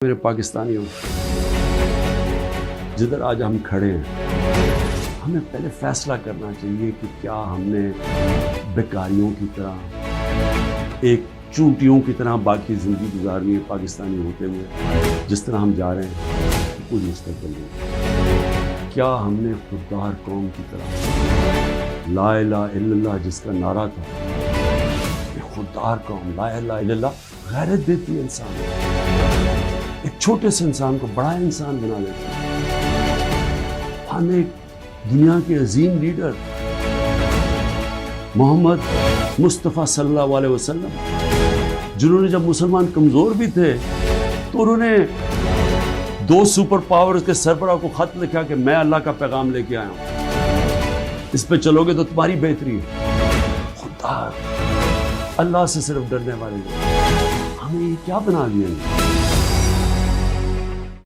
میرے پاکستانیوں، جدھر آج ہم کھڑے ہیں ہمیں پہلے فیصلہ کرنا چاہیے کہ کیا ہم نے بیکاریوں کی طرح ایک چونٹیوں کی طرح باقی زندگی گزارنی ہے پاکستانی ہوتے ہوئے جس طرح ہم جا رہے ہیں کوئی مستقبل نہیں؟ کیا ہم نے خوددار قوم کی طرح لا الہ الا اللہ جس کا نعرہ تھا، یہ خوددار قوم لا الہ الا اللہ غیرت دیتی ہے انسان، ایک چھوٹے سے انسان کو بڑا انسان بنا دیتا ہے۔ ہم ایک دنیا کے عظیم لیڈر محمد مصطفیٰ صلی اللہ علیہ وسلم، جنہوں نے جب مسلمان کمزور بھی تھے تو انہوں نے 2 سپر پاورز کے سربراہ کو خط لکھا کہ میں اللہ کا پیغام لے کے آیا ہوں، اس پہ چلو گے تو تمہاری بہتری ہے۔ خوددار، اللہ سے صرف ڈرنے والے لوگ، ہمیں یہ کیا بنا دیا ہے؟